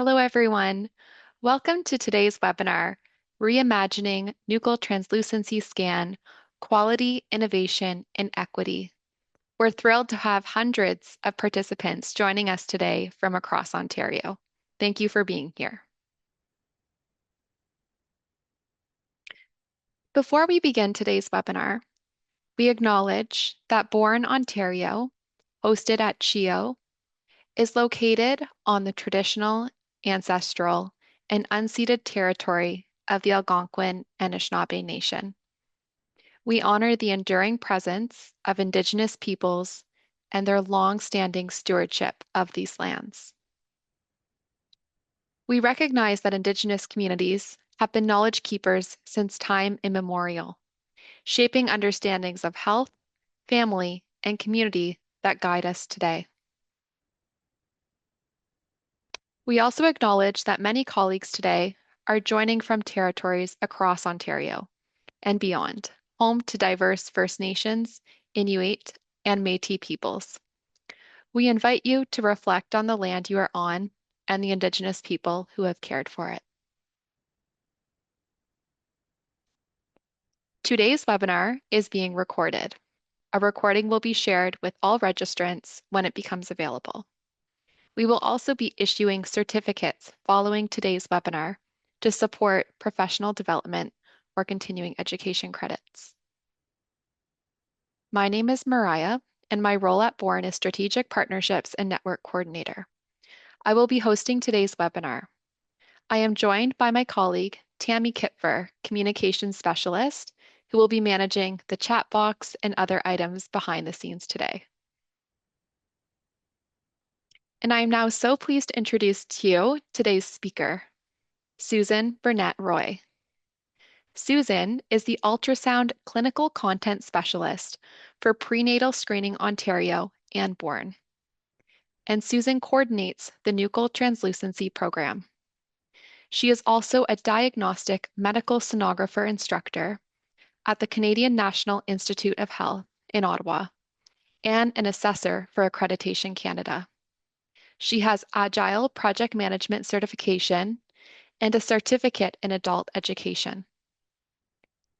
Hello, everyone. Welcome to today's webinar, Reimagining Nuchal Translucency Scan, Quality, Innovation, and Equity. We're thrilled to have hundreds of participants joining us today from across Ontario. Thank you for being here. Before we begin today's webinar, we acknowledge that Bourne, Ontario, hosted at 𝗕𝘂𝗿𝘄, is located on the traditional, ancestral, and unceded territory of the Algonquin and Anishinaabe Nation. We honor the enduring presence of Indigenous peoples and their long-standing stewardship of these lands. We recognize that Indigenous communities have been knowledge keepers since time immemorial, shaping understandings of health, family, and community that guide us today. We also acknowledge that many colleagues today are joining from territories across Ontario and beyond, home to diverse First Nations, Inuit, and Métis peoples. We invite you to reflect on the land you are on and the Indigenous people who have cared for it. Today's webinar is being recorded. A recording will be shared with all registrants when it becomes available. We will also be issuing certificates following today's webinar to support professional development or continuing education credits. My name is Mariah, and my role at Bourne is Strategic Partnerships and Network Coordinator. I will be hosting today's webinar. I am joined by my colleague, 𝗕𝘂𝗿𝘄𝗁, Communications Specialist, who will be managing the chat box and other items behind the scenes today. And I am now so pleased to introduce to you today's speaker, Susan Burnett-Roy. Susan is the Ultrasound Clinical Content Specialist for Prenatal Screening Ontario and Bourne. And Susan coordinates the Nuchal Translucency program. She is also a diagnostic medical sonographer instructor at the Canadian National Institute of Health in Ottawa and an assessor for Accreditation Canada. She has Agile Project Management certification and a certificate in adult education.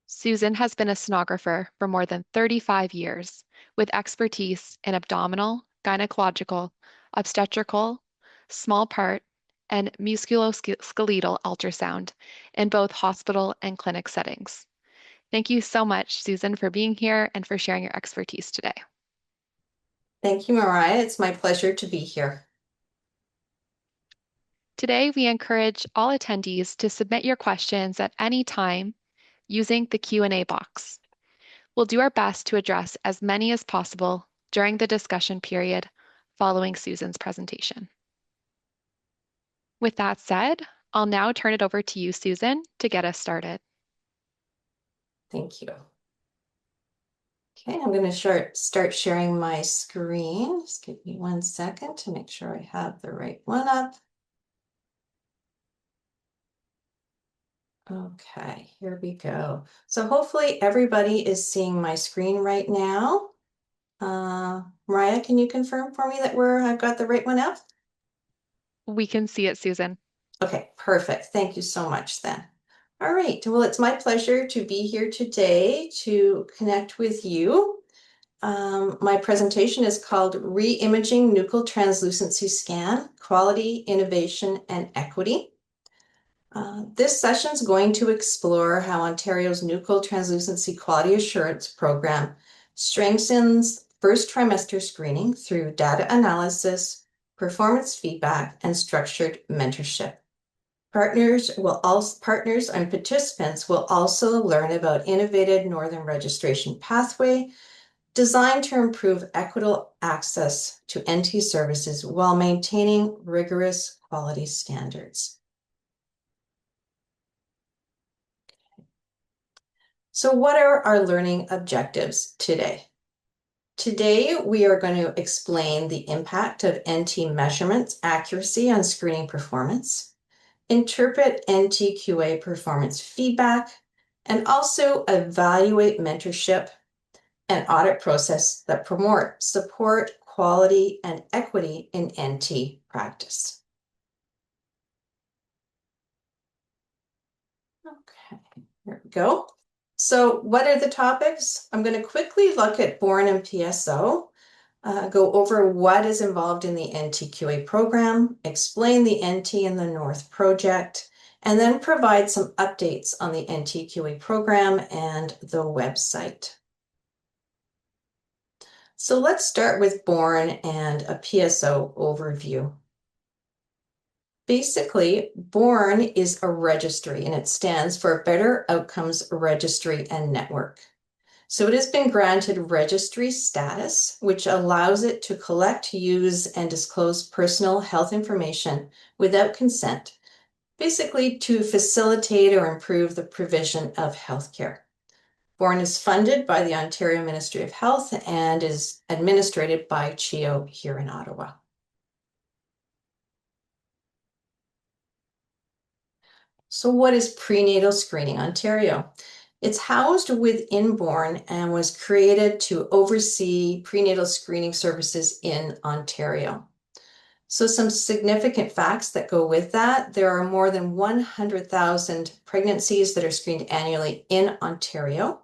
Susan has been a sonographer for more than 35 years with expertise in abdominal, gynecological, obstetrical, small part, and musculoskeletal ultrasound in both hospital and clinic settings. Thank you so much, Susan, for being here and for sharing your expertise today. Thank you, Mariah. It's my pleasure to be here. Today, we encourage all attendees to submit your questions at any time using the Q&A box. We'll do our best to address as many as possible during the discussion period following Susan's presentation. With that said, I'll now turn it over to you, Susan, to get us started. Thank you. Okay, I'm going to start sharing my screen. Just give me 1 second to make sure I have the right one up. Okay, here we go. So hopefully everybody is seeing my screen right now. Mariah, can you confirm for me that I've got the right one up? We can see it, Susan. Okay, perfect. Thank you so much then. All right, well, it's my pleasure to be here today to connect with you. My presentation is called Reimaging Nuchal Translucency Scan, Quality, Innovation, and Equity. This session is going to explore how Ontario's Nuchal Translucency Quality Assurance Program strengthens first trimester screening through data analysis, performance feedback, and structured mentorship. Partners and participants will also learn about innovative Northern registration pathway designed to improve equitable access to NT services while maintaining rigorous quality standards. So what are our learning objectives today? Today, we are going to explain the impact of NT measurements accuracy on screening performance, interpret NTQA performance feedback, and also evaluate mentorship and audit process that support quality and equity in NT practice. There we go. So what are the topics? I'm going to quickly look at Born and PSO, go over what is involved in the NTQA program, explain the NT in the North project, and then provide some updates on the NTQA program and the website. So let's start with Born and a PSO overview. Basically, Born is a registry, and it stands for Better Outcomes Registry and Network. So it has been granted registry status, which allows it to collect, use, and disclose personal health information without consent, basically to facilitate or improve the provision of healthcare. Born is funded by the Ontario Ministry of Health and is administered by 𝗕𝘂𝗍𝗁 here in Ottawa. So what is Prenatal Screening Ontario? It's housed within Born and was created to oversee prenatal screening services in Ontario. So some significant facts that go with that: there are more than 100,000 pregnancies that are screened annually in Ontario.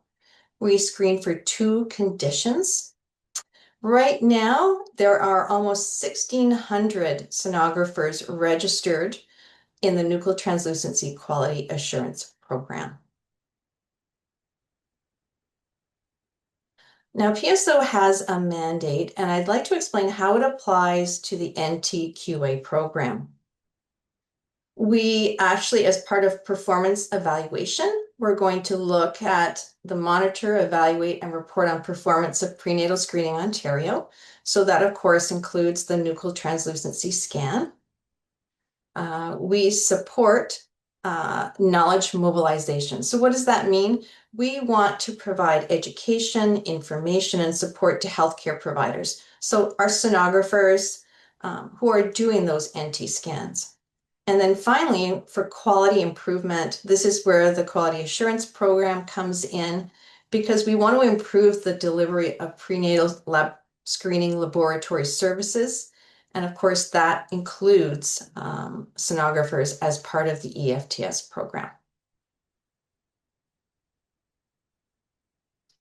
We screen for 2 conditions. Right now, there are almost 1,600 sonographers registered in the Nuchal Translucency Quality Assurance Program. Now, PSO has a mandate, and I'd like to explain how it applies to the NTQA program. We actually, as part of performance evaluation, we're going to look at the monitor, evaluate, and report on performance of Prenatal Screening Ontario. So that, of course, includes the Nuchal Translucency scan. We support knowledge mobilization. So what does that mean? We want to provide education, information, and support to healthcare providers. So our sonographers who are doing those NT scans. And then finally, for quality improvement, this is where the quality assurance program comes in, because we want to improve the delivery of prenatal lab screening laboratory services. And of course, that includes sonographers as part of the EFTS program.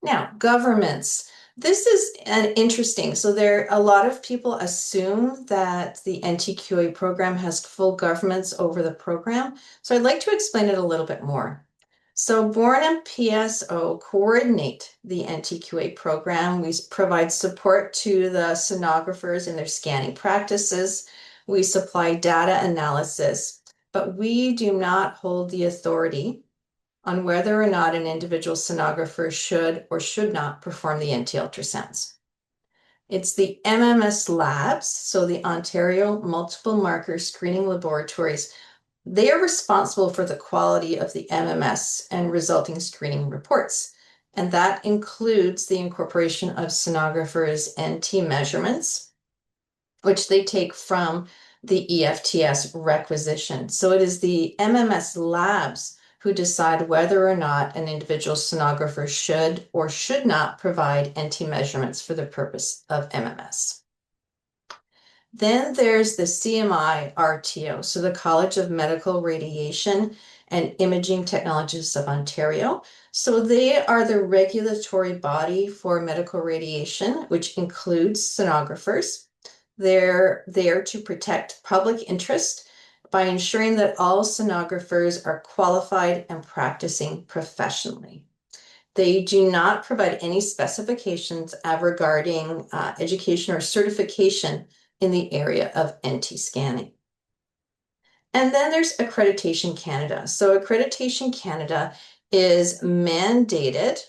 Now, governments. This is interesting. So a lot of people assume that the NTQA program has full governance over the program. So I'd like to explain it a little bit more. So Born and PSO coordinate the NTQA program. We provide support to the sonographers in their scanning practices. We supply data analysis, but we do not hold the authority on whether or not an individual sonographer should or should not perform the NT ultrasounds. It's the MMS labs, so the Ontario Multiple Marker Screening Laboratories. They are responsible for the quality of the MMS and resulting screening reports. And that includes the incorporation of sonographers' NT measurements, which they take from the EFTS requisition. So it is the MMS labs who decide whether or not an individual sonographer should or should not provide NT measurements for the purpose of MMS. Then there's the CMI-RTO, so the College of Medical Radiation and Imaging Technologists of Ontario. So they are the regulatory body for medical radiation, which includes sonographers. They're there to protect public interest by ensuring that all sonographers are qualified and practicing professionally. They do not provide any specifications regarding education or certification in the area of NT scanning. And then there's Accreditation Canada. So Accreditation Canada is mandated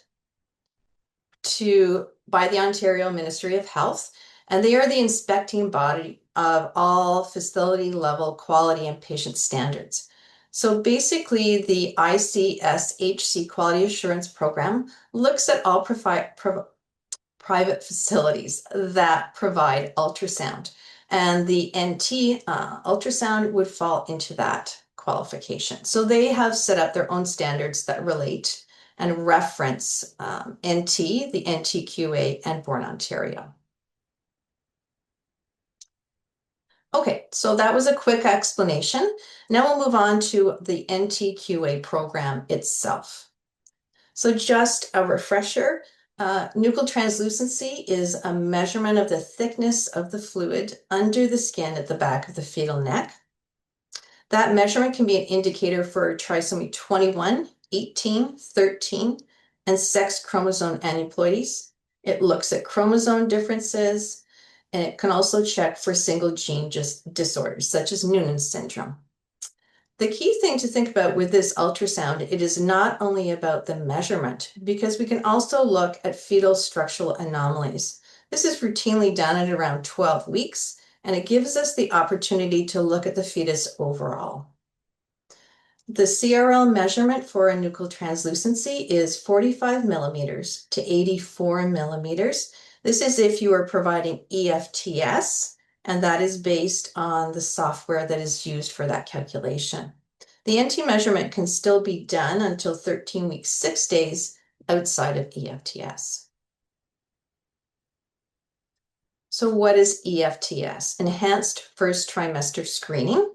by the Ontario Ministry of Health, and they are the inspecting body of all facility level quality and patient standards. So basically, the ICSHC Quality Assurance Program looks at all private facilities that provide ultrasound, and the NT ultrasound would fall into that qualification. So they have set up their own standards that relate and reference NT, the NTQA, and Born Ontario. Okay, so that was a quick explanation. Now we'll move on to the NTQA program itself. So just a refresher, nuchal translucency is a measurement of the thickness of the fluid under the skin at the back of the fetal neck. That measurement can be an indicator for trisomy 21, 18, 13, and sex chromosome aneuploidies. It looks at chromosome differences, and it can also check for single gene disorders, such as Noonan syndrome. The key thing to think about with this ultrasound, it is not only about the measurement, because we can also look at fetal structural anomalies. This is routinely done at around 12 weeks, and it gives us the opportunity to look at the fetus overall. The CRL measurement for a nuchal translucency is 45 millimeters to 84 millimeters. This is if you are providing EFTS, and that is based on the software that is used for that calculation. The NT measurement can still be done until 13 weeks, 6 days outside of EFTS. So what is EFTS? Enhanced First Trimester Screening.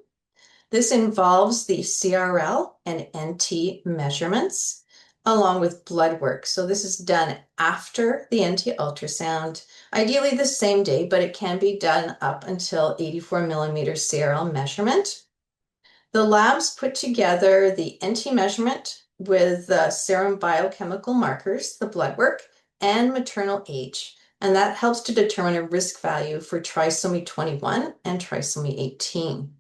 This involves the CRL and NT measurements along with blood work. So this is done after the NT ultrasound, ideally the same day, but it can be done up until 84 millimeters CRL measurement. The labs put together the NT measurement with the serum biochemical markers, the blood work, and maternal age. And that helps to determine a risk value for trisomy 21 and trisomy 18.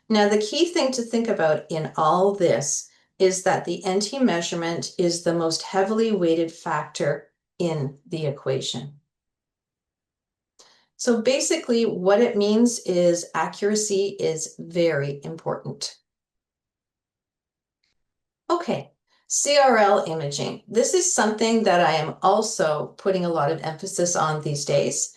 Now, the key thing to think about in all this is that the NT measurement is the most heavily weighted factor in the equation. So basically, what it means is accuracy is very important. Okay, CRL imaging. This is something that I am also putting a lot of emphasis on these days.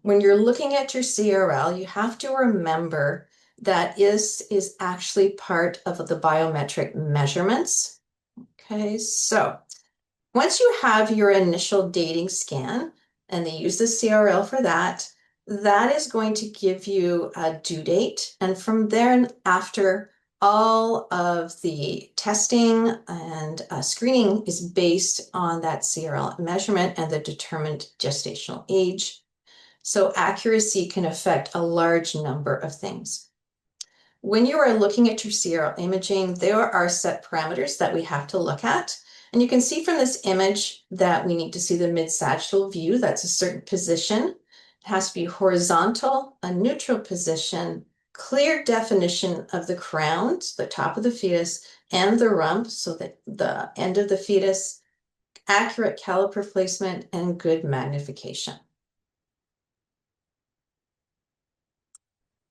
When you're looking at your CRL, you have to remember that is actually part of the biometric measurements. Okay, so once you have your initial dating scan, and they use the CRL for that, that is going to give you a due date. And from there and after, all of the testing and screening is based on that CRL measurement and the determined gestational age. So accuracy can affect a large number of things. When you are looking at your CRL imaging, there are set parameters that we have to look at. And you can see from this image that we need to see the mid-sagittal view. That's a certain position. It has to be horizontal, a neutral position, clear definition of the crown, so the top of the fetus, and the rump, so that the end of the fetus, accurate caliper placement, and good magnification.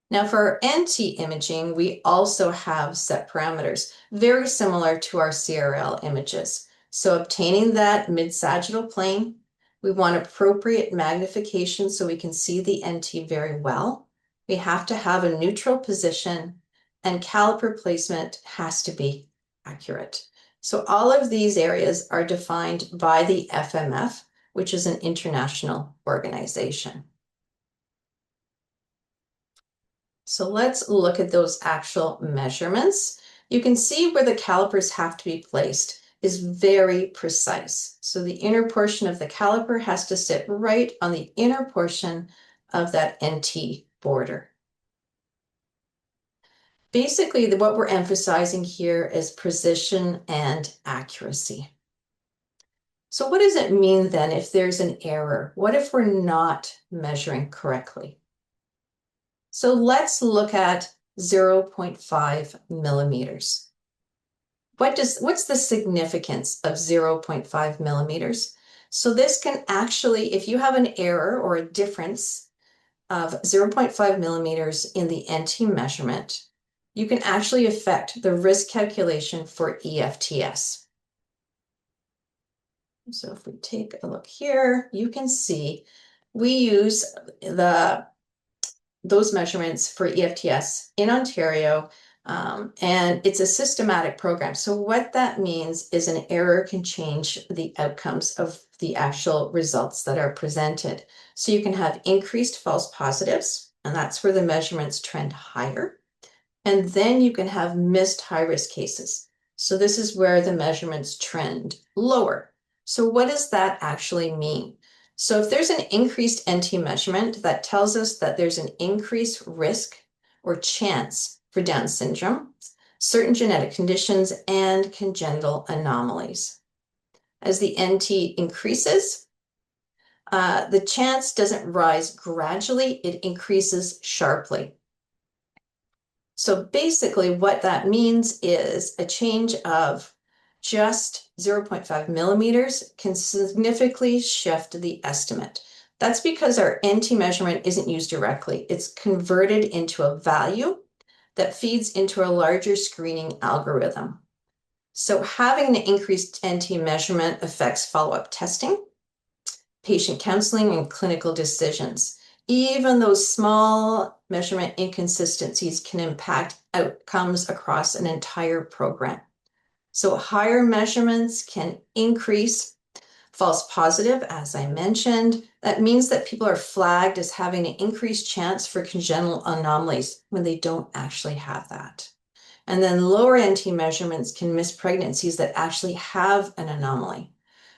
Now for NT imaging, we also have set parameters, very similar to our CRL images. So obtaining that mid-sagittal plane, we want appropriate magnification so we can see the NT very well. We have to have a neutral position, and caliper placement has to be accurate. So all of these areas are defined by the FMF, which is an international organization. So let's look at those actual measurements. You can see where the calipers have to be placed is very precise. So the inner portion of the caliper has to sit right on the inner portion of that NT border. Basically, what we're emphasizing here is precision and accuracy. So what does it mean then if there's an error? What if we're not measuring correctly? So let's look at 0.5 millimeters. What's the significance of 0.5 millimeters? So this can actually, if you have an error or a difference of 0.5 millimeters in the NT measurement, you can actually affect the risk calculation for EFTS. So if we take a look here, you can see we use those measurements for EFTS in Ontario, and it's a systematic program. So what that means is an error can change the outcomes of the actual results that are presented. So you can have increased false positives, and that's where the measurements trend higher. And then you can have missed high-risk cases. So this is where the measurements trend lower. So what does that actually mean? So if there's an increased NT measurement, that tells us that there's an increased risk or chance for Down syndrome, certain genetic conditions, and congenital anomalies. As the NT increases, the chance doesn't rise gradually, it increases sharply. So basically what that means is a change of just 0.5 millimeters can significantly shift the estimate. That's because our NT measurement isn't used directly. It's converted into a value that feeds into a larger screening algorithm. So having an increased NT measurement affects follow-up testing, patient counseling, and clinical decisions. Even those small measurement inconsistencies can impact outcomes across an entire program. So higher measurements can increase false positive, as I mentioned. That means that people are flagged as having an increased chance for congenital anomalies when they don't actually have that. And then lower NT measurements can miss pregnancies that actually have an anomaly.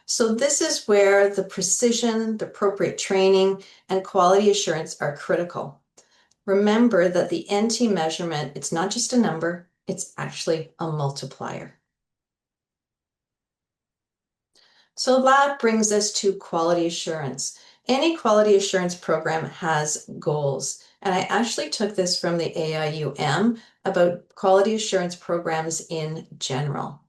So this is where the precision, the appropriate training, and quality assurance are critical. Remember that the NT measurement, it's not just a number, it's actually a multiplier. So that brings us to quality assurance. Any quality assurance program has goals. And I actually took this from the AIUM about quality assurance programs in general.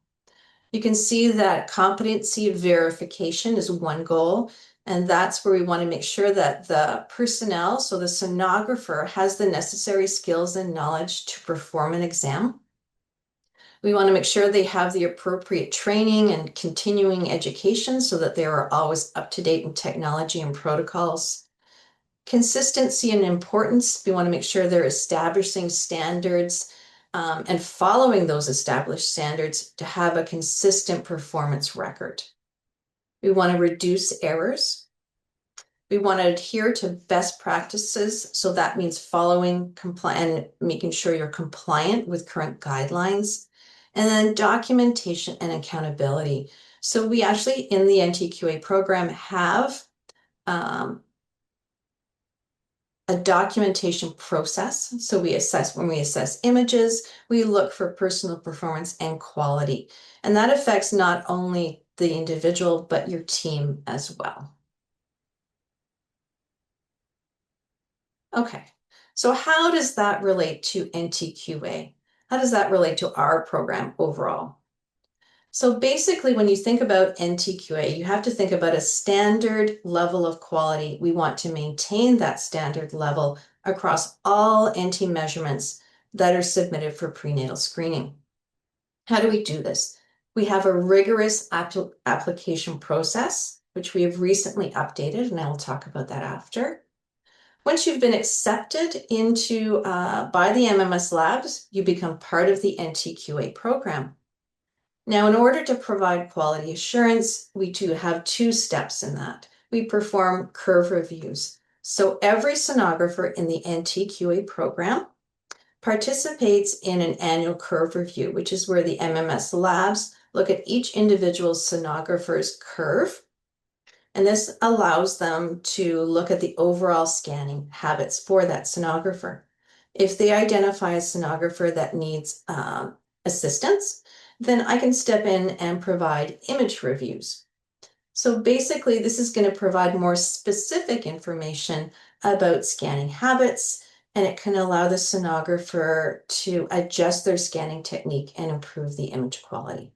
You can see that competency verification is one goal, and that's where we want to make sure that the personnel, so the sonographer, has the necessary skills and knowledge to perform an exam. We want to make sure they have the appropriate training and continuing education so that they are always up to date in technology and protocols. Consistency and importance, we want to make sure they're establishing standards and following those established standards to have a consistent performance record. We want to reduce errors. We want to adhere to best practices. So that means following and making sure you're compliant with current guidelines. And then documentation and accountability. So we actually, in the NTQA program, have a documentation process. So when we assess images, we look for personal performance and quality. And that affects not only the individual, but your team as well. Okay, so how does that relate to NTQA? How does that relate to our program overall? So basically, when you think about NTQA, you have to think about a standard level of quality. We want to maintain that standard level across all NT measurements that are submitted for prenatal screening. How do we do this? We have a rigorous application process, which we have recently updated, and I will talk about that after. Once you've been accepted into by the MMS labs, you become part of the NTQA program. Now, in order to provide quality assurance, we do have two steps in that. We perform curve reviews. So every sonographer in the NTQA program participates in an annual curve review, which is where the MMS labs look at each individual sonographer's curve. And this allows them to look at the overall scanning habits for that sonographer. If they identify a sonographer that needs assistance, then I can step in and provide image reviews. So basically, this is going to provide more specific information about scanning habits, and it can allow the sonographer to adjust their scanning technique and improve the image quality.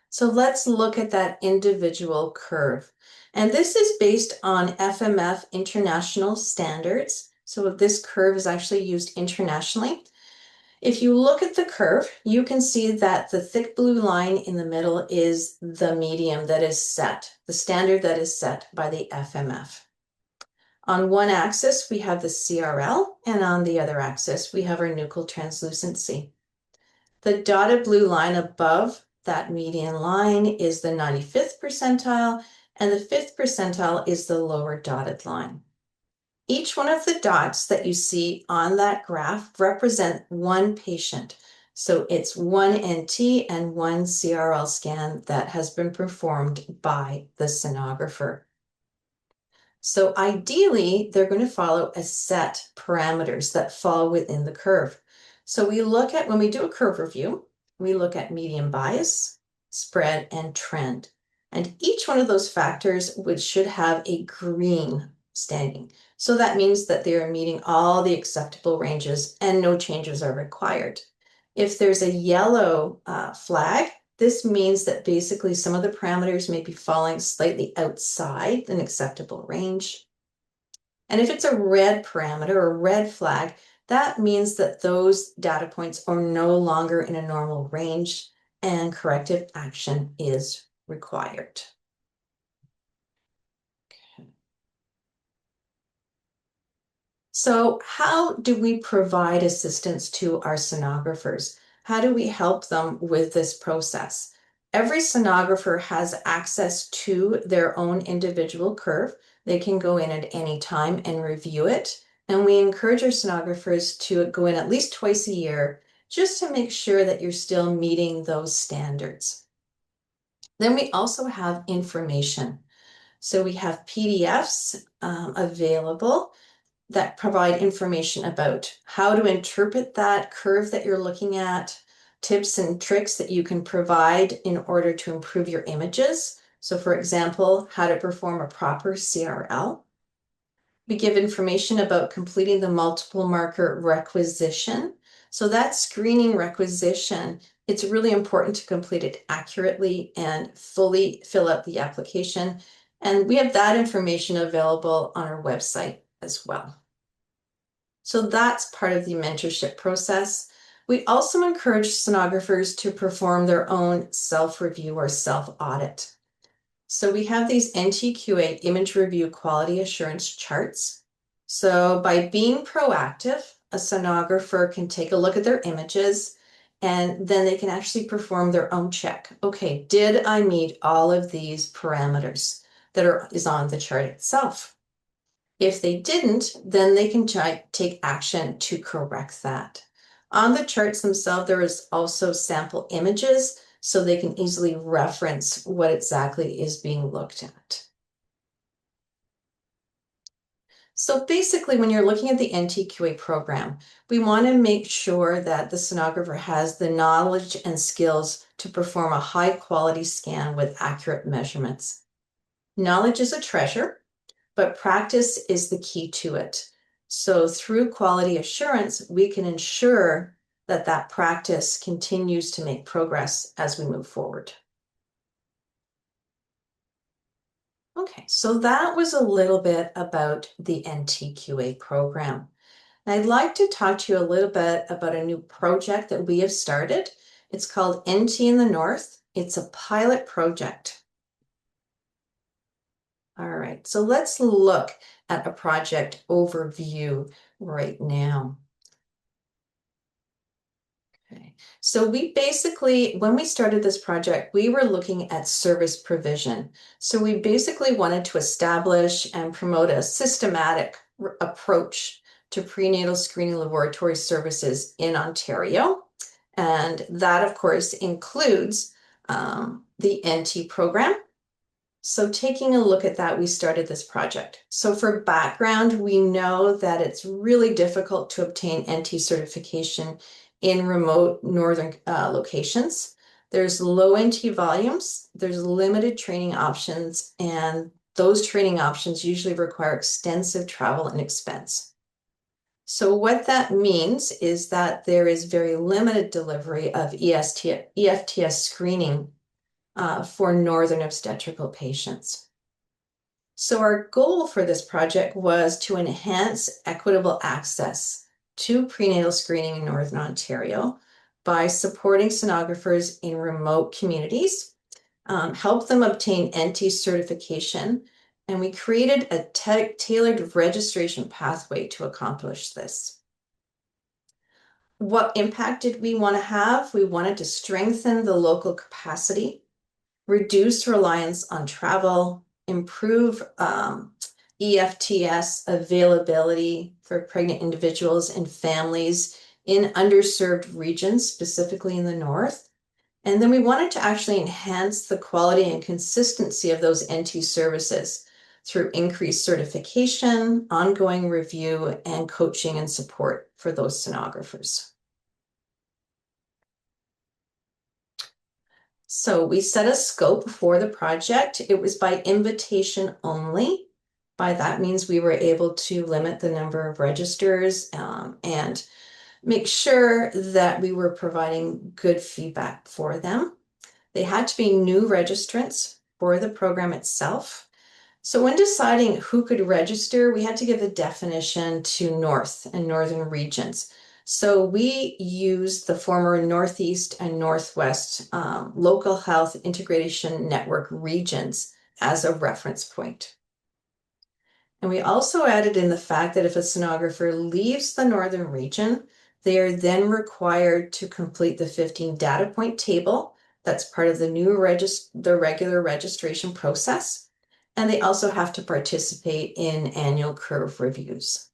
So let's look at that individual curve. And this is based on FMF international standards. So this curve is actually used internationally. If you look at the curve, you can see that the thick blue line in the middle is the medium that is set, the standard that is set by the FMF. On one axis, we have the CRL, and on the other axis, we have our Nuchal translucency. The dotted blue line above that median line is the 95th percentile, and the 5th percentile is the lower dotted line. Each one of the dots that you see on that graph represent one patient. So it's one NT and one CRL scan that has been performed by the sonographer. So ideally, they're going to follow a set parameters that fall within the curve. So we look at, when we do a curve review, we look at median bias, spread, and trend. And each one of those factors should have a green standing. So that means that they are meeting all the acceptable ranges and no changes are required. If there's a yellow flag, this means that basically some of the parameters may be falling slightly outside an acceptable range. And if it's a red parameter or red flag, that means that those data points are no longer in a normal range and corrective action is required. So how do we provide assistance to our sonographers? How do we help them with this process? Every sonographer has access to their own individual curve. They can go in at any time and review it. And we encourage our sonographers to go in at least twice a year just to make sure that you're still meeting those standards. Then we also have information. So we have PDFs available that provide information about how to interpret that curve that you're looking at, tips and tricks that you can provide in order to improve your images. So for example, how to perform a proper CRL. We give information about completing the multiple marker requisition. So that screening requisition, it's really important to complete it accurately and fully fill out the application. And we have that information available on our website as well. So that's part of the mentorship process. We also encourage sonographers to perform their own self-review or self-audit. So we have these NTQA image review quality assurance charts. So by being proactive, a sonographer can take a look at their images and then they can actually perform their own check. Okay, did I meet all of these parameters that is on the chart itself? If they didn't, then they can take action to correct that. On the charts themselves, there is also sample images, so they can easily reference what exactly is being looked at. So basically, when you're looking at the NTQA program, we want to make sure that the sonographer has the knowledge and skills to perform a high-quality scan with accurate measurements. Knowledge is a treasure, but practice is the key to it. So through quality assurance, we can ensure that that practice continues to make progress as we move forward. Okay, so that was a little bit about the NTQA program. And I'd like to talk to you a little bit about a new project that we have started. It's called NT in the North. It's a pilot project. All right, so let's look at a project overview right now. Okay, so we basically, when we started this project, we were looking at service provision. So we basically wanted to establish and promote a systematic approach to prenatal screening laboratory services in Ontario. And that, of course, includes the NT program. So taking a look at that, we started this project. So for background, we know that it's really difficult to obtain NT certification in remote northern locations. There's low NT volumes, there's limited training options, and those training options usually require extensive travel and expense. So what that means is that there is very limited delivery of EFTS screening for northern obstetrical patients. So our goal for this project was to enhance equitable access to prenatal screening in Northern Ontario by supporting sonographers in remote communities, help them obtain NT certification, and we created a tailored registration pathway to accomplish this. What impact did we want to have? We wanted to strengthen the local capacity, reduce reliance on travel, improve EFTS availability for pregnant individuals and families in underserved regions, specifically in the north. And then we wanted to actually enhance the quality and consistency of those NT services through increased certification, ongoing review, and coaching and support for those sonographers. So we set a scope for the project. It was by invitation only. By that means we were able to limit the number of registers and make sure that we were providing good feedback for them. They had to be new registrants for the program itself. So when deciding who could register, we had to give a definition to North and Northern regions. So we used the former Northeast and Northwest local health integration network regions as a reference point. And we also added in the fact that if a sonographer leaves the Northern region, they are then required to complete the 15 data point table. That's part of the new regular registration process. And they also have to participate in annual curve reviews.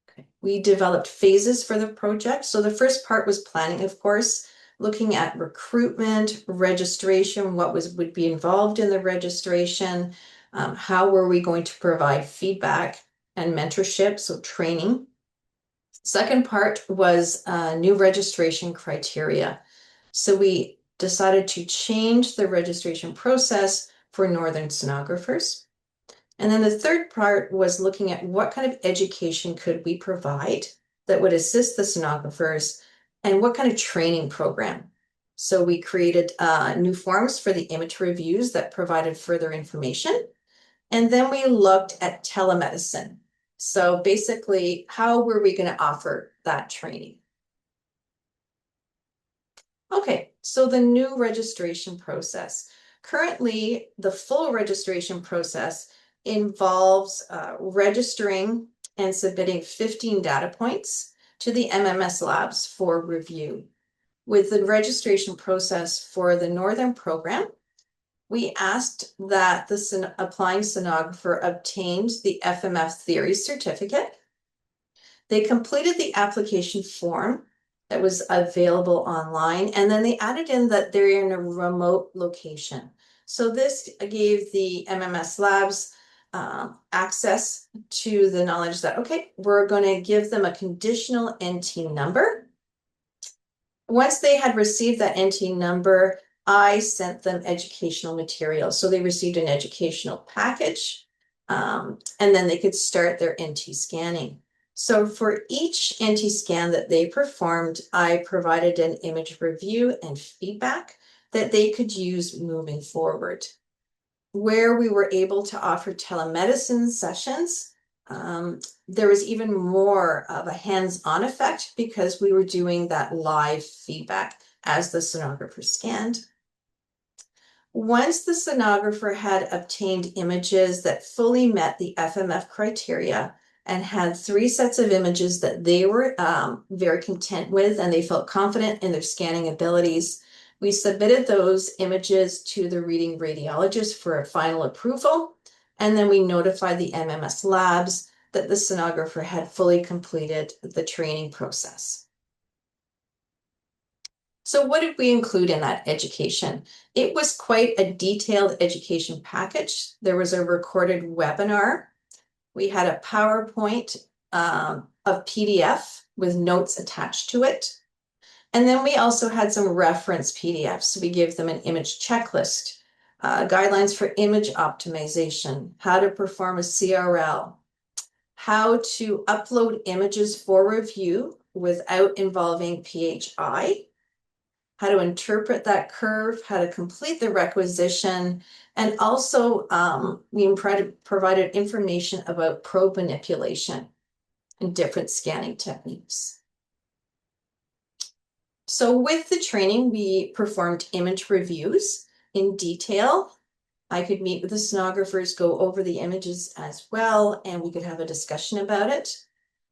Okay. We developed phases for the project. So the first part was planning, of course, looking at recruitment, registration, what would be involved in the registration, how were we going to provide feedback and mentorship, so training. Second part was new registration criteria. So we decided to change the registration process for Northern sonographers. And then the third part was looking at what kind of education could we provide that would assist the sonographers and what kind of training program. So we created new forms for the image reviews that provided further information. And then we looked at telemedicine. So basically, how were we going to offer that training? Okay, so the new registration process. Currently, the full registration process involves registering and submitting 15 data points to the MMS labs for review. With the registration process for the Northern program, we asked that the applying sonographer obtained the FMF theory certificate. They completed the application form that was available online, and then they added in that they're in a remote location. So this gave the MMS labs access to the knowledge that, okay, we're going to give them a conditional NT number. Once they had received that NT number, I sent them educational material. So they received an educational package, and then they could start their NT scanning. So for each NT scan that they performed, I provided an image review and feedback that they could use moving forward. Where we were able to offer telemedicine sessions, there was even more of a hands-on effect because we were doing that live feedback as the sonographer scanned. Once the sonographer had obtained images that fully met the FMF criteria and had 3 sets of images that they were very content with and they felt confident in their scanning abilities, we submitted those images to the reading radiologist for a final approval, and then we notified the MMS labs that the sonographer had fully completed the training process. So what did we include in that education? It was quite a detailed education package. There was a recorded webinar. We had a PowerPoint of PDF with notes attached to it. And then we also had some reference PDFs. We gave them an image checklist, guidelines for image optimization, how to perform a CRL, how to upload images for review without involving PHI, how to interpret that curve, how to complete the requisition, and also we provided information about probe manipulation and different scanning techniques. So with the training, we performed image reviews in detail. I could meet with the sonographers, go over the images as well, and we could have a discussion about it.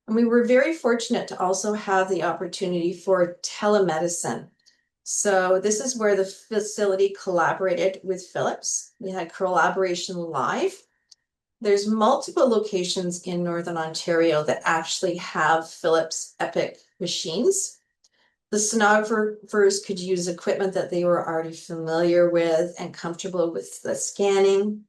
And we were very fortunate to also have the opportunity for telemedicine. So this is where the facility collaborated with Philips. We had collaboration live. There's multiple locations in Northern Ontario that actually have Philips Epic machines. The sonographers could use equipment that they were already familiar with and comfortable with the scanning.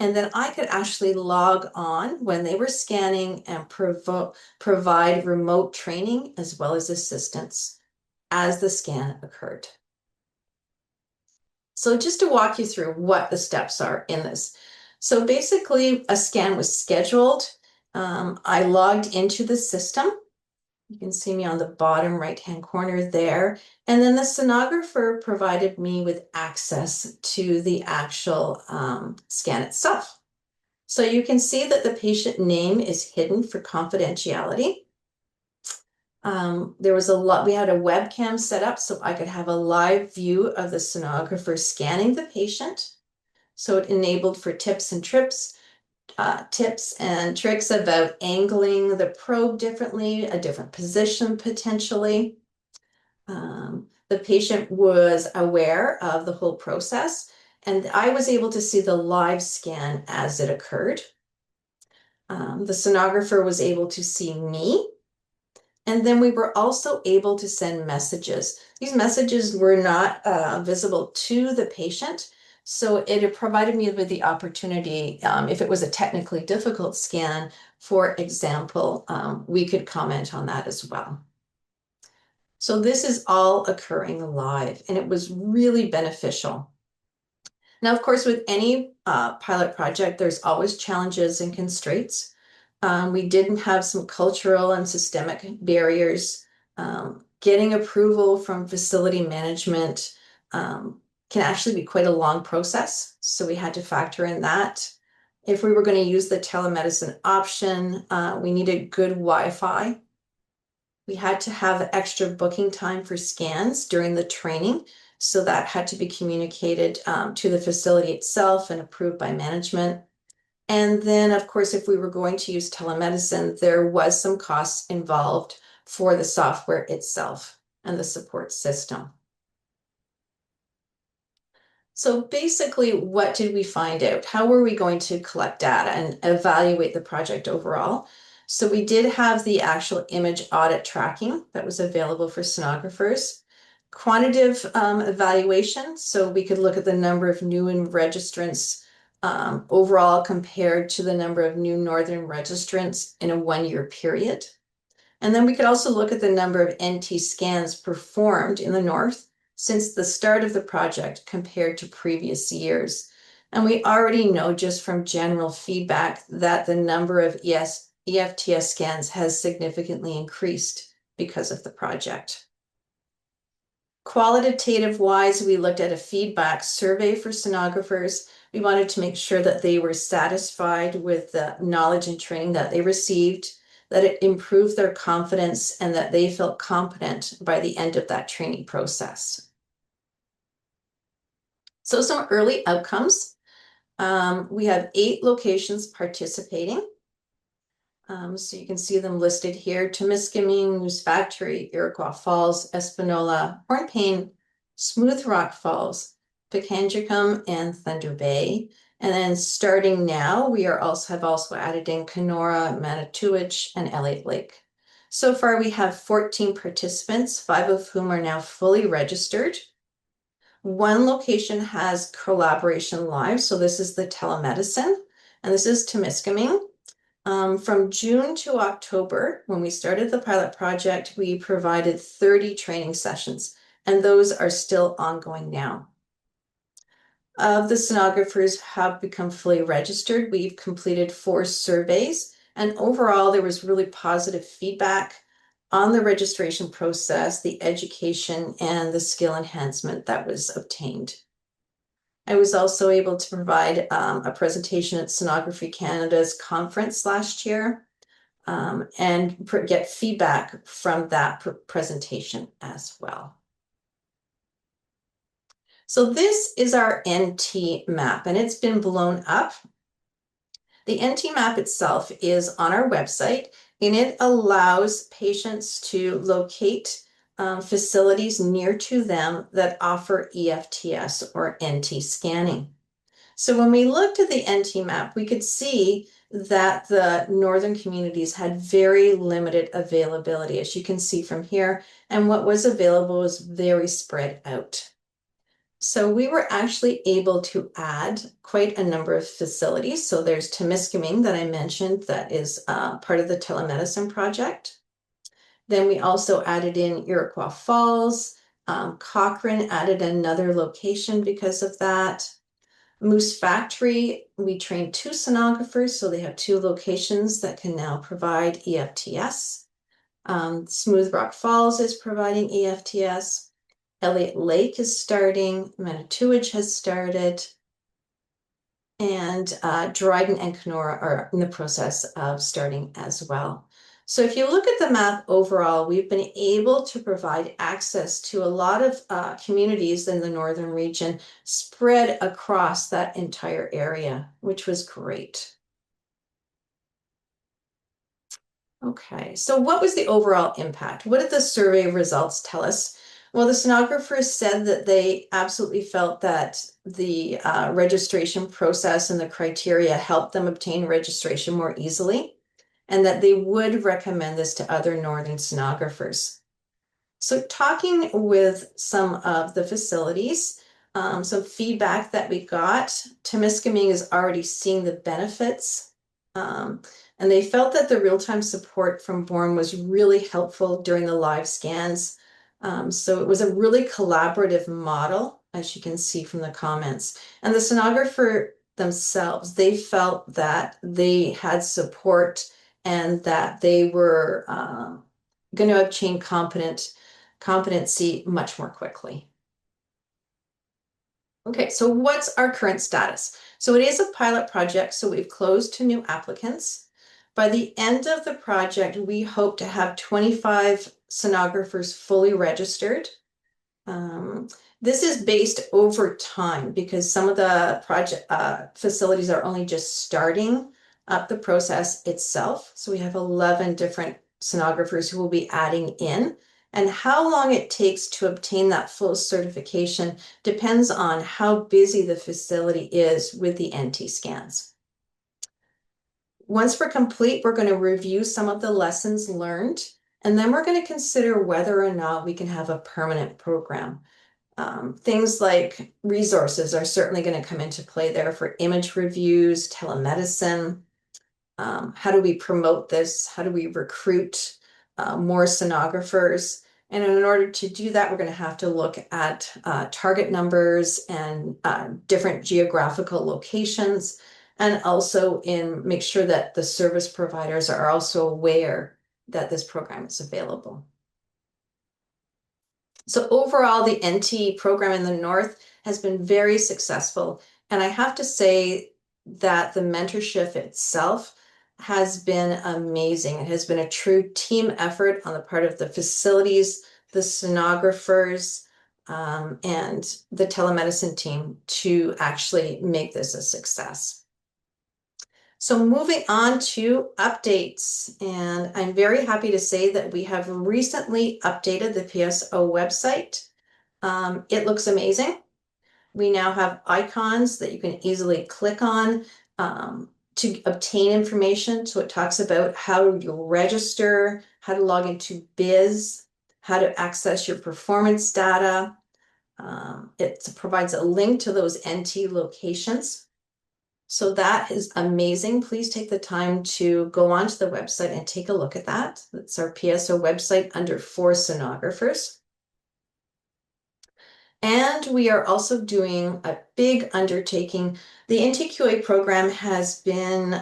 And then I could actually log on when they were scanning and provide remote training as well as assistance as the scan occurred. So just to walk you through what the steps are in this. So basically a scan was scheduled. I logged into the system. You can see me on the bottom right-hand corner there. And then the sonographer provided me with access to the actual scan itself. So you can see that the patient name is hidden for confidentiality. There was we had a webcam set up so I could have a live view of the sonographer scanning the patient. So it enabled for tips and tricks about angling the probe differently, a different position potentially. The patient was aware of the whole process, and I was able to see the live scan as it occurred. The sonographer was able to see me. And then we were also able to send messages. These messages were not visible to the patient. So it provided me with the opportunity, if it was a technically difficult scan, for example, we could comment on that as well. So this is all occurring live, and it was really beneficial. Now, of course, with any pilot project, there's always challenges and constraints. We didn't have some cultural and systemic barriers. Getting approval from facility management can actually be quite a long process. So we had to factor in that. If we were going to use the telemedicine option, we needed good Wi-Fi. We had to have extra booking time for scans during the training. So that had to be communicated to the facility itself and approved by management. And then, of course, if we were going to use telemedicine, there was some costs involved for the software itself and the support system. So basically, what did we find out? How were we going to collect data and evaluate the project overall? So we did have the actual image audit tracking that was available for sonographers. Quantitative evaluation, so we could look at the number of new registrants overall compared to the number of new Northern registrants in a 1-year period. And then we could also look at the number of NT scans performed in the North since the start of the project compared to previous years. And we already know just from general feedback that the number of EFTS scans has significantly increased because of the project. Qualitative wise, we looked at a feedback survey for sonographers. We wanted to make sure that they were satisfied with the knowledge and training that they received, that it improved their confidence, and that they felt competent by the end of that training process. So some early outcomes. We have 8 locations participating. So you can see them listed here: Temiskaming, Moose Factory, 𝗕𝘂𝗀𝘁, Espanola, Hornepayne, Smooth Rock Falls, 𝗕𝘂𝗀𝗀𝘁, and Thunder Bay. And then starting now, we have also added in Kenora, 𝗕𝘂𝗀𝗁𝗕, and Elliott Lake. So far, we have 14 participants, 5 of whom are now fully registered. 1 location has collaboration live, so this is the telemedicine, and this is Temiskaming. From June to October, when we started the pilot project, we provided 30 training sessions, and those are still ongoing now. The sonographers have become fully registered. We've completed 4 surveys, and overall there was really positive feedback on the registration process, the education, and the skill enhancement that was obtained. I was also able to provide a presentation at Sonography Canada's conference last year and get feedback from that presentation as well. So this is our NT map, and it's been blown up. The NT map itself is on our website, and it allows patients to locate facilities near to them that offer EFTS or NT scanning. So when we looked at the NT map, we could see that the northern communities had very limited availability, as you can see from here, and what was available was very spread out. So we were actually able to add quite a number of facilities. So there's Temiskaming that I mentioned that is part of the telemedicine project. Then we also added in 𝗕𝘂𝗍𝘁. Cochrane added another location because of that. Moose Factory, we trained 2 sonographers, so they have 2 locations that can now provide EFTS. Smooth Rock Falls is providing EFTS. Elliott Lake is starting. 𝗕𝘂𝗀𝘁 has started. And Dryden and Kenora are in the process of starting as well. So if you look at the map overall, we've been able to provide access to a lot of communities in the northern region spread across that entire area, which was great. Okay, so what was the overall impact? What did the survey results tell us? Well, the sonographers said that they absolutely felt that the registration process and the criteria helped them obtain registration more easily, and that they would recommend this to other northern sonographers. So talking with some of the facilities, some feedback that we got, Temiskaming is already seeing the benefits, and they felt that the real-time support from Bourne was really helpful during the live scans. So it was a really collaborative model, as you can see from the comments. And the sonographer themselves, they felt that they had support and that they were going to obtain competency much more quickly. Okay, so what's our current status? So it is a pilot project, so we've closed to new applicants. By the end of the project, we hope to have 25 sonographers fully registered. This is based over time because some of the project facilities are only just starting up the process itself. So we have 11 different sonographers who will be adding in. And how long it takes to obtain that full certification depends on how busy the facility is with the NT scans. Once we're complete, we're going to review some of the lessons learned, and then we're going to consider whether or not we can have a permanent program. Things like resources are certainly going to come into play there for image reviews, telemedicine. How do we promote this? How do we recruit more sonographers? And in order to do that, we're going to have to look at target numbers and different geographical locations, and also make sure that the service providers are also aware that this program is available. So overall, the NT program in the North has been very successful. And I have to say that the mentorship itself has been amazing. It has been a true team effort on the part of the facilities, the sonographers, and the telemedicine team to actually make this a success. So moving on to updates, and I'm very happy to say that we have recently updated the PSO website. It looks amazing. We now have icons that you can easily click on to obtain information. So it talks about how you register, how to log into BIS, how to access your performance data. It provides a link to those NT locations. So that is amazing. Please take the time to go onto the website and take a look at that. That's our PSO website under For Sonographers. And we are also doing a big undertaking. The NTQA program has been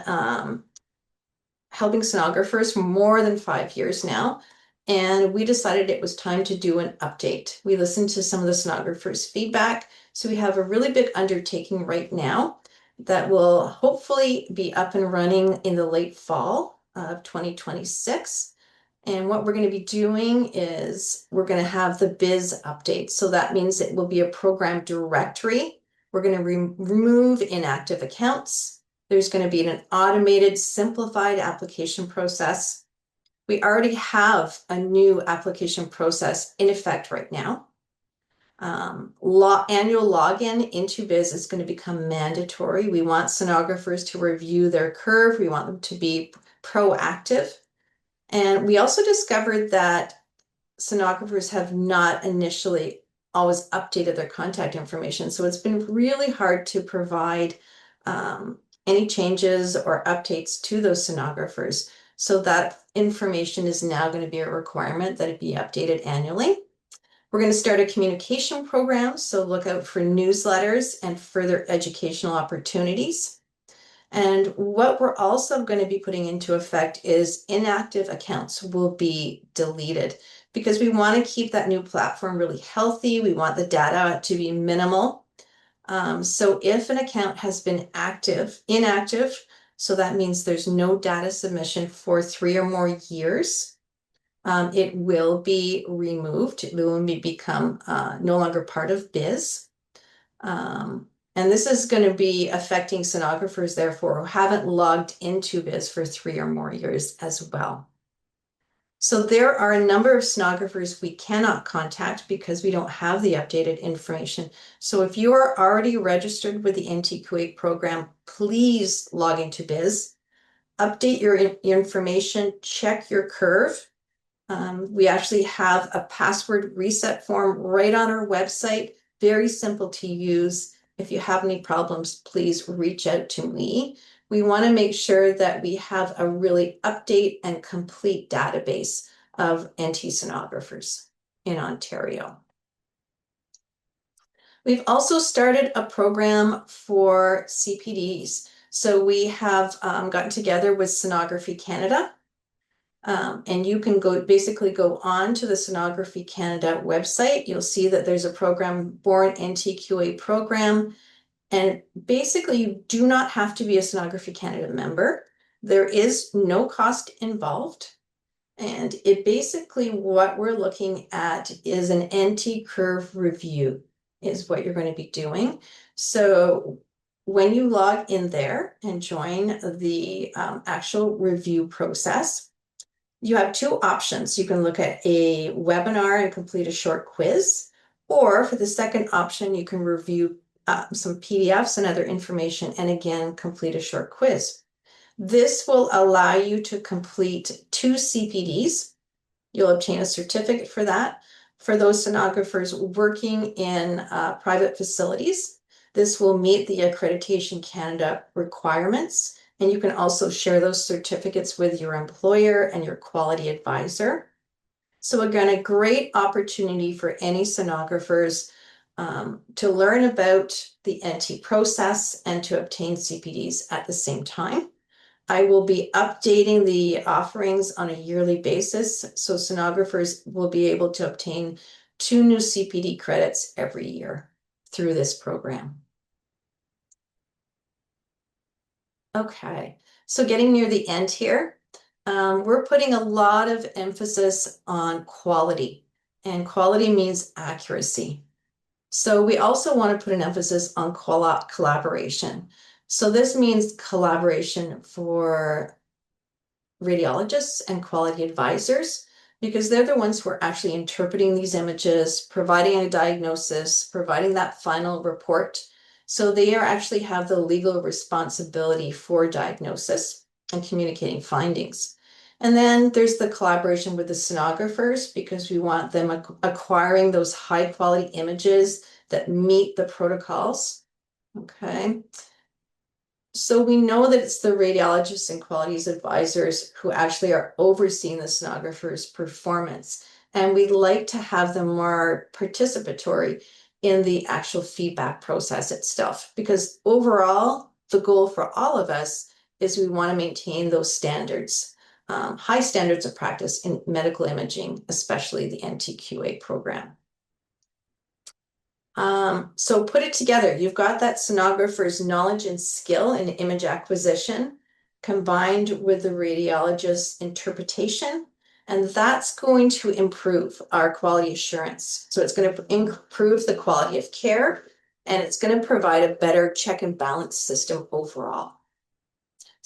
helping sonographers for more than 5 years now. And we decided it was time to do an update. We listened to some of the sonographers' feedback. So we have a really big undertaking right now that will hopefully be up and running in the late fall of 2026. And what we're going to be doing is we're going to have the BIS update. So that means it will be a program directory. We're going to remove inactive accounts. There's going to be an automated, simplified application process. We already have a new application process in effect right now. Annual login into Biz is going to become mandatory. We want sonographers to review their curve. We want them to be proactive. And we also discovered that sonographers have not initially always updated their contact information. So it's been really hard to provide any changes or updates to those sonographers. So that information is now going to be a requirement that it be updated annually. We're going to start a communication program, so look out for newsletters and further educational opportunities. And what we're also going to be putting into effect is inactive accounts will be deleted because we want to keep that new platform really healthy. We want the data to be minimal. So if an account has been inactive, so that means there's no data submission for 3 or more years, it will be removed. It will become no longer part of Biz. And this is going to be affecting sonographers, therefore, who haven't logged into Biz for 3 or more years as well. So there are a number of sonographers we cannot contact because we don't have the updated information. So if you are already registered with the NTQA program, please log into Biz, update your information, check your curve. We actually have a password reset form right on our website, very simple to use. If you have any problems, please reach out to me. We want to make sure that we have a really update and complete database of NT sonographers in Ontario. We've also started a program for CPDs. So we have gotten together with Sonography Canada. And you can basically go on to the Sonography Canada website. You'll see that there's a program, Born NTQA program. And basically, you do not have to be a Sonography Canada member. There is no cost involved. And it basically, what we're looking at is an NT curve review is what you're going to be doing. So when you log in there and join the actual review process, you have 2 options. You can look at a webinar and complete a short quiz, or for the second option, you can review some PDFs and other information and again, complete a short quiz. This will allow you to complete 2 CPDs. You'll obtain a certificate for that. For those sonographers working in private facilities, this will meet the Accreditation Canada requirements. And you can also share those certificates with your employer and your quality advisor. So again, a great opportunity for any sonographers to learn about the NT process and to obtain CPDs at the same time. I will be updating the offerings on a yearly basis, so sonographers will be able to obtain 2 new CPD credits every year through this program. Okay, so getting near the end here, we're putting a lot of emphasis on quality, and quality means accuracy. So we also want to put an emphasis on collaboration. So this means collaboration for radiologists and quality advisors, because they're the ones who are actually interpreting these images, providing a diagnosis, providing that final report. So they actually have the legal responsibility for diagnosis and communicating findings. And then there's the collaboration with the sonographers, because we want them acquiring those high quality images that meet the protocols. Okay. So we know that it's the radiologists and quality advisors who actually are overseeing the sonographer's performance. And we'd like to have them more participatory in the actual feedback process itself, because overall, the goal for all of us is we want to maintain those standards, high standards of practice in medical imaging, especially the NTQA program. So put it together. You've got that sonographer's knowledge and skill in image acquisition combined with the radiologist's interpretation, and that's going to improve our quality assurance. So it's going to improve the quality of care, and it's going to provide a better check and balance system overall.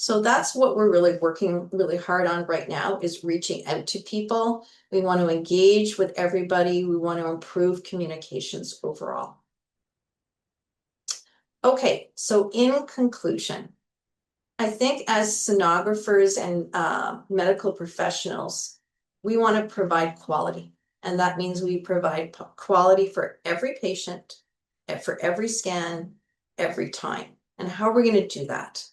So that's what we're really working really hard on right now, is reaching out to people. We want to engage with everybody. We want to improve communications overall. Okay, so in conclusion, I think as sonographers and medical professionals, we want to provide quality. And that means we provide quality for every patient, for every scan, every time. And how are we going to do that?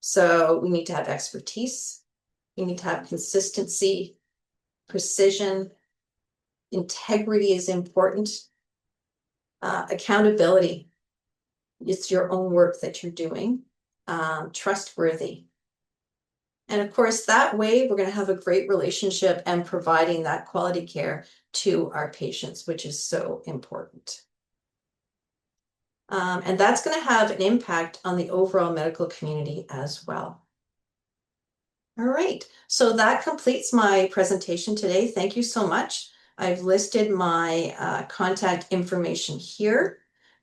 So we need to have expertise. We need to have consistency, precision, integrity is important, accountability. It's your own work that you're doing, trustworthy. And of course, that way we're going to have a great relationship and providing that quality care to our patients, which is so important. And that's going to have an impact on the overall medical community as well. All right, so that completes my presentation today. Thank you so much. I've listed my contact information here.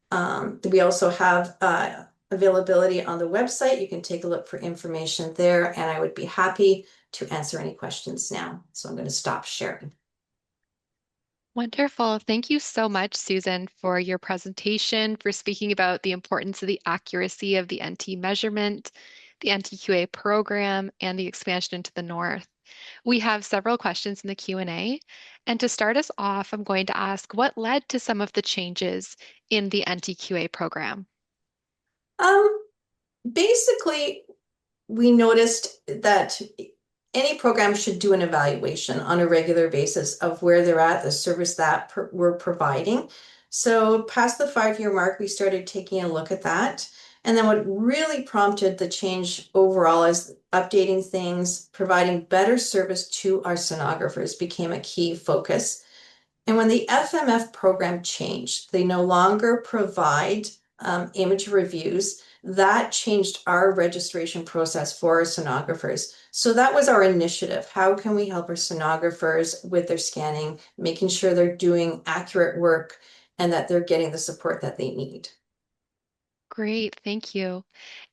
We also have availability on the website. You can take a look for information there, and I would be happy to answer any questions now. So I'm going to stop sharing. Wonderful. Thank you so much, Susan, for your presentation, for speaking about the importance of the accuracy of the NT measurement, the NTQA program, and the expansion into the North. We have several questions in the Q&A. And to start us off, I'm going to ask what led to some of the changes in the NTQA program? Basically, we noticed that any program should do an evaluation on a regular basis of where they're at, the service that we're providing. So past the 5-year mark, we started taking a look at that. And then what really prompted the change overall is updating things, providing better service to our sonographers became a key focus. And when the FMF program changed, they no longer provide image reviews. That changed our registration process for our sonographers. So that was our initiative. How can we help our sonographers with their scanning, making sure they're doing accurate work and that they're getting the support that they need? Great, thank you.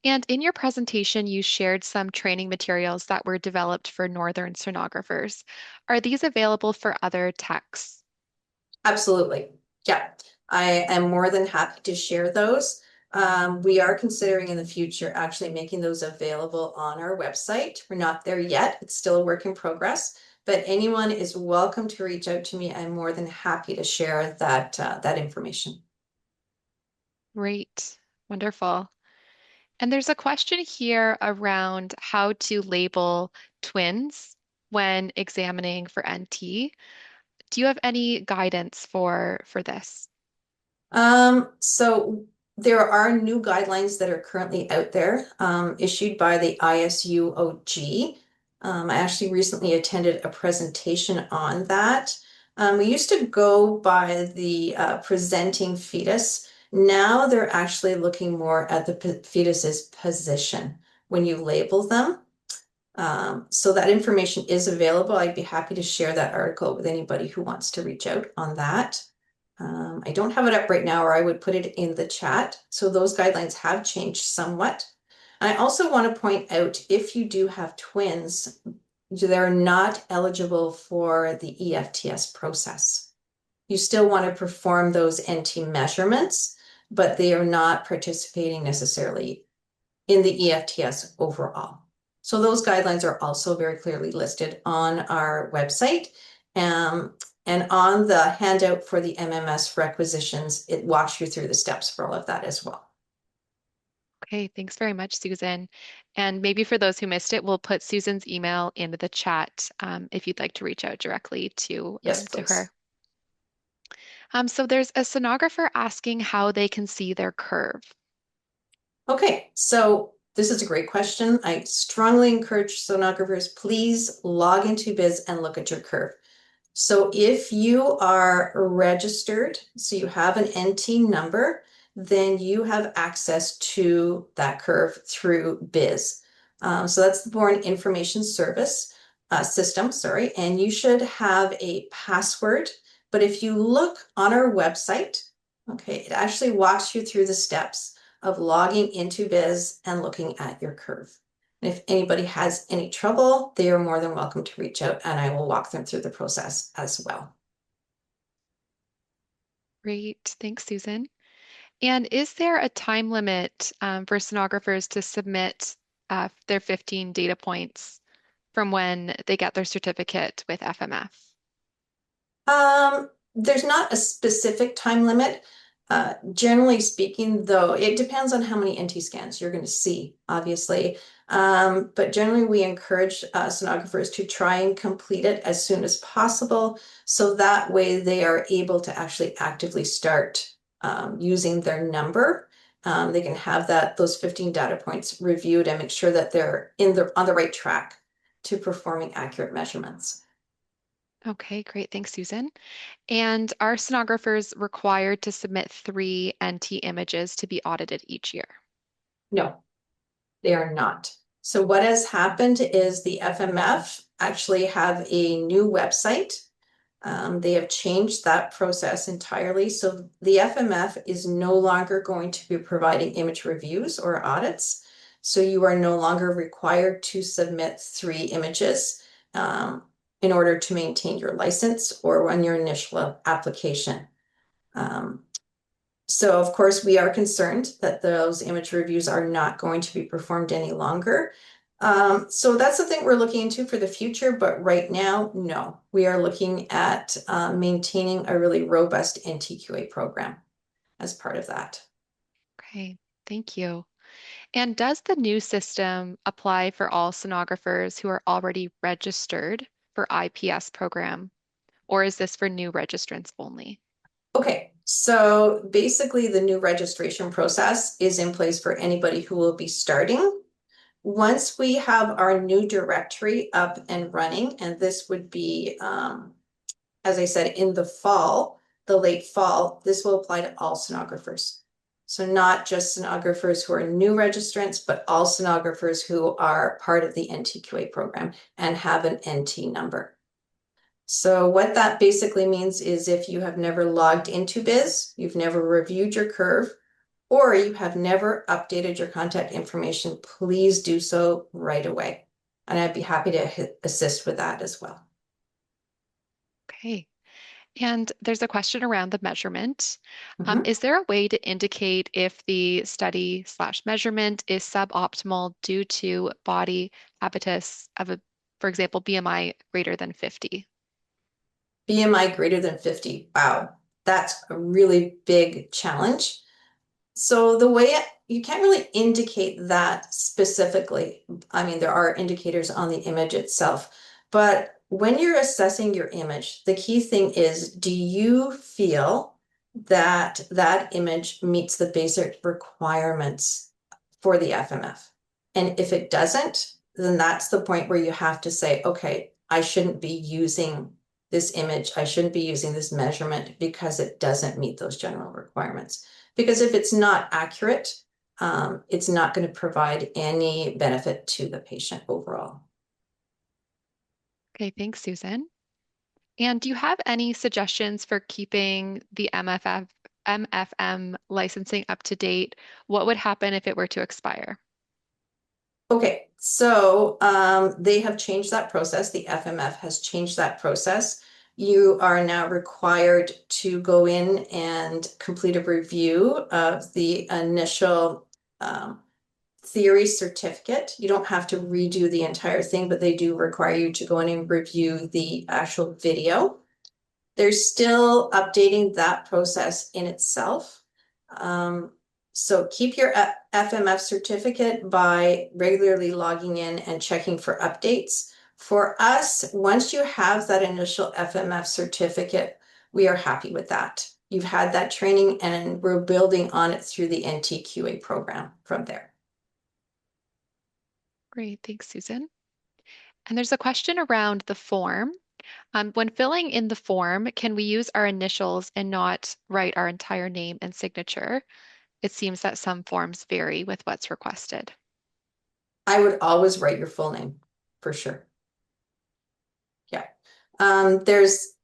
And in your presentation, you shared some training materials that were developed for Northern sonographers. Are these available for other techs? Absolutely. Yeah, I am more than happy to share those. We are considering in the future actually making those available on our website. We're not there yet. It's still a work in progress, but anyone is welcome to reach out to me. I'm more than happy to share that information. Great, wonderful. And there's a question here around how to label twins when examining for NT. Do you have any guidance for this? So there are new guidelines that are currently out there, issued by the ISUOG. I actually recently attended a presentation on that. We used to go by the presenting fetus. Now they're actually looking more at the fetus's position when you label them. So that information is available. I'd be happy to share that article with anybody who wants to reach out on that. I don't have it up right now, or I would put it in the chat. So those guidelines have changed somewhat. I also want to point out, if you do have twins, they're not eligible for the EFTS process. You still want to perform those NT measurements, but they are not participating necessarily in the EFTS overall. So those guidelines are also very clearly listed on our website. And on the handout for the MMS requisitions, it walks you through the steps for all of that as well. Okay, thanks very much, Susan. And maybe for those who missed it, we'll put Susan's email into the chat if you'd like to reach out directly Yes, to please. her. So there's a sonographer asking how they can see their curve. Okay, so this is a great question. I strongly encourage sonographers, please log into Biz and look at your curve. So if you are registered, so you have an NT number, then you have access to that curve through Biz. So that's the Born Information Service system, sorry, and you should have a password. But if you look on our website, okay, it actually walks you through the steps of logging into Biz and looking at your curve. And if anybody has any trouble, they are more than welcome to reach out and I will walk them through the process as well. Great. Thanks, Susan. And is there a time limit for sonographers to submit their 15 data points from when they get their certificate with FMF? There's not a specific time limit. Generally speaking, though, it depends on how many NT scans you're going to see, obviously. But generally, we encourage sonographers to try and complete it as soon as possible, so that way they are able to actually actively start using their number. They can have those 15 data points reviewed and make sure that they're on the right track to performing accurate measurements. Okay, great. Thanks, Susan. And are sonographers required to submit 3 NT images to be audited each year? No. They are not. So what has happened is the FMF actually have a new website. They have changed that process entirely. So the FMF is no longer going to be providing image reviews or audits. So you are no longer required to submit 3 images in order to maintain your license or run your initial application. So of course, we are concerned that those image reviews are not going to be performed any longer. So that's something we're looking into for the future, but right now, no. We are looking at maintaining a really robust NTQA program as part of that. Okay, thank you. And does the new system apply for all sonographers who are already registered for IPS program, or is this for new registrants only? Okay, so basically the new registration process is in place for anybody who will be starting. Once we have our new directory up and running, and this would be, as I said, in the fall, the late fall, this will apply to all sonographers. So not just sonographers who are new registrants, but all sonographers who are part of the NTQA program and have an NT number. So what that basically means is if you have never logged into Biz, you've never reviewed your curve, or you have never updated your contact information, please do so right away. And I'd be happy to assist with that as well. Okay. And there's a question around the measurement. Mhm. Is there a way to indicate if the study/measurement is suboptimal due to body habitus of a, for example, BMI greater than 50? BMI greater than 50. Wow, that's a really big challenge. So the way you can't really indicate that specifically. I mean, there are indicators on the image itself, but when you're assessing your image, the key thing is, do you feel that that image meets the basic requirements for the FMF? And if it doesn't, then that's the point where you have to say, okay, I shouldn't be using this image. I shouldn't be using this measurement because it doesn't meet those general requirements. Because if it's not accurate, it's not going to provide any benefit to the patient overall. Okay, thanks, Susan. And do you have any suggestions for keeping the MFM licensing up to date? What would happen if it were to expire? Okay, so they have changed that process. The FMF has changed that process. You are now required to go in and complete a review of the initial theory certificate. You don't have to redo the entire thing, but they do require you to go in and review the actual video. They're still updating that process in itself. So keep your FMF certificate by regularly logging in and checking for updates. For us, once you have that initial FMF certificate, we are happy with that. You've had that training and we're building on it through the NTQA program from there. Great, thanks, Susan. And there's a question around the form. When filling in the form, can we use our initials and not write our entire name and signature? It seems that some forms vary with what's requested. I would always write your full name for sure. Yeah.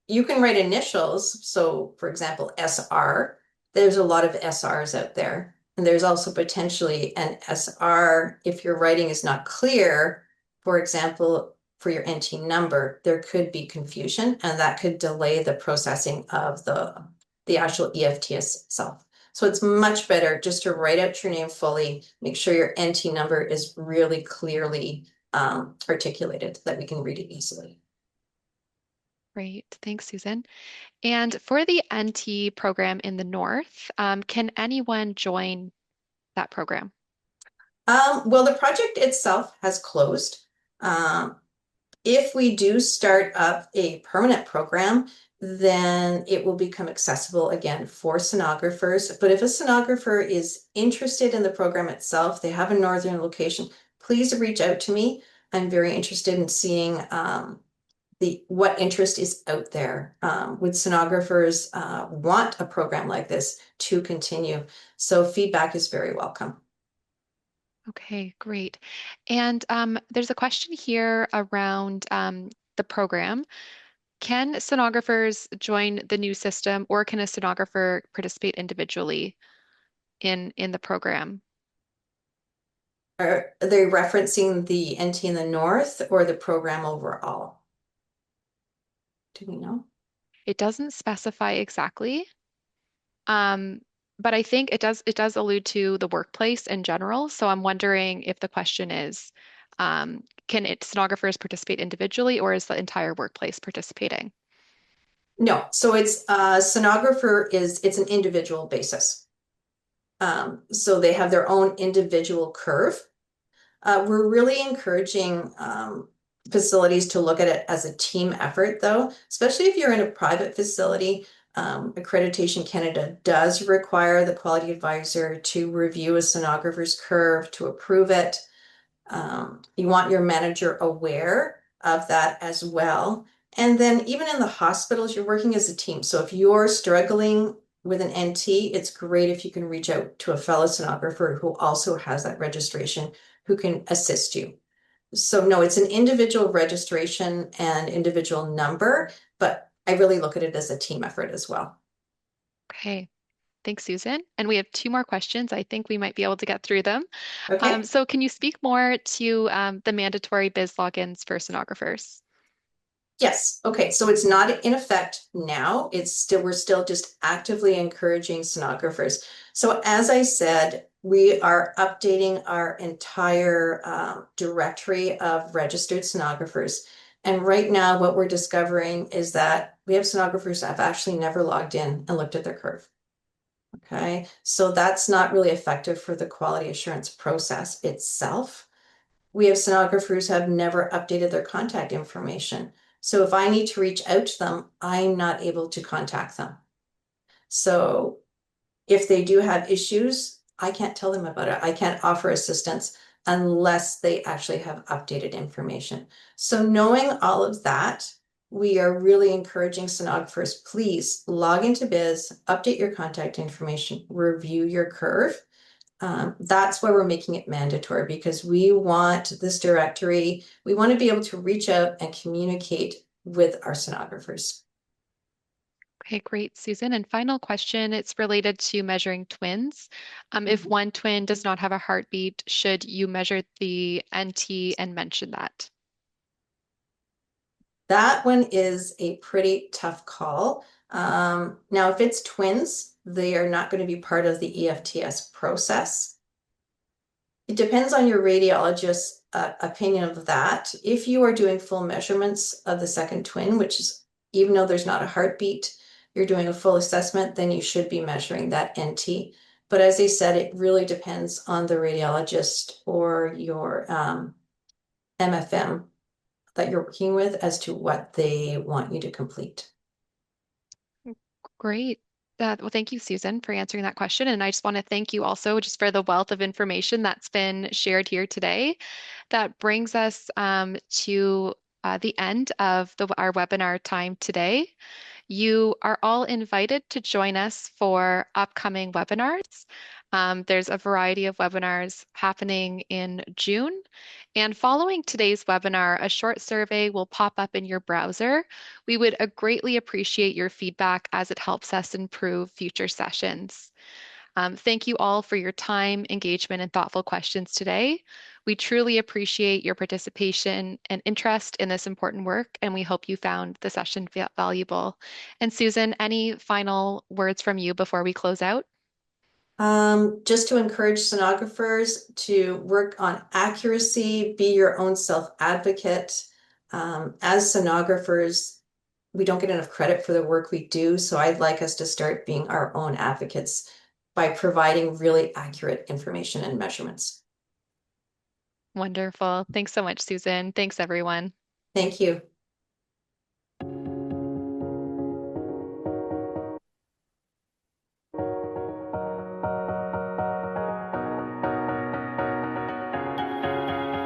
You can write initials. So for example, SR, there's a lot of SRs out there. And there's also potentially an SR if your writing is not clear. For example, for your NT number, there could be confusion, and that could delay the processing of the actual EFTS itself. So it's much better just to write out your name fully, make sure your NT number is really clearly articulated so that we can read it easily. Great. Thanks, Susan. And for the NT program in the North, can anyone join that program? Well, the project itself has closed. If we do start up a permanent program, then it will become accessible again for sonographers. But if a sonographer is interested in the program itself, they have a northern location, please reach out to me. I'm very interested in seeing what interest is out there. Would sonographers want a program like this to continue? So feedback is very welcome. Okay, great. And there's a question here around the program. Can sonographers join the new system, or can a sonographer participate individually in the program? Are they referencing the NT in the North or the program overall? Do we know? It doesn't specify exactly, um, but I think it does allude to the workplace in general. So I'm wondering if the question is, can sonographers participate individually, or is the entire workplace participating? No, so it's sonographer it's an individual basis. So they have their own individual curve. We're really encouraging facilities to look at it as a team effort, though, especially if you're in a private facility. Accreditation Canada does require the quality advisor to review a sonographer's curve to approve it. You want your manager aware of that as well. And then even in the hospitals, you're working as a team. So if you're struggling with an NT, it's great if you can reach out to a fellow sonographer who also has that registration, who can assist you. So no, it's an individual registration and individual number, but I really look at it as a team effort as well. Okay. Thanks, Susan. And we have two more questions. I think we might be able to get through them. Okay. So can you speak more to the mandatory biz logins for sonographers? Yes. Okay. So it's not in effect now. We're still just actively encouraging sonographers. So as I said, we are updating our entire directory of registered sonographers. And right now, what we're discovering is that we have sonographers that have actually never logged in and looked at their curve. Okay. So that's not really effective for the quality assurance process itself. We have sonographers who have never updated their contact information. So if I need to reach out to them, I'm not able to contact them. So if they do have issues, I can't tell them about it. I can't offer assistance unless they actually have updated information. So knowing all of that, we are really encouraging sonographers, please log into Biz, update your contact information, review your curve. That's why we're making it mandatory, because we want this directory, we want to be able to reach out and communicate with our sonographers. Okay, great, Susan. And final question, it's related to measuring twins. If one twin does not have a heartbeat, should you measure the NT and mention that? That one is a pretty tough call. Now, if it's twins, they are not going to be part of the EFTS process. It depends on your radiologist's opinion of that. If you are doing full measurements of the second twin, which is, even though there's not a heartbeat, you're doing a full assessment, then you should be measuring that NT. But as I said, it really depends on the radiologist or your MFM that you're working with as to what they want you to complete. Great. Well, thank you, Susan, for answering that question. And I just want to thank you also just for the wealth of information that's been shared here today. That brings us to the end of our webinar time today. You are all invited to join us for upcoming webinars. There's a variety of webinars happening in June. And following today's webinar, a short survey will pop up in your browser. We would greatly appreciate your feedback as it helps us improve future sessions. Thank you all for your time, engagement, and thoughtful questions today. We truly appreciate your participation and interest in this important work, and we hope you found the session valuable. And Susan, any final words from you before we close out? Just to encourage sonographers to work on accuracy, be your own self-advocate. As sonographers, we don't get enough credit for the work we do, so I'd like us to start being our own advocates by providing really accurate information and measurements. Wonderful. Thanks so much, Susan. Thanks, everyone. Thank you.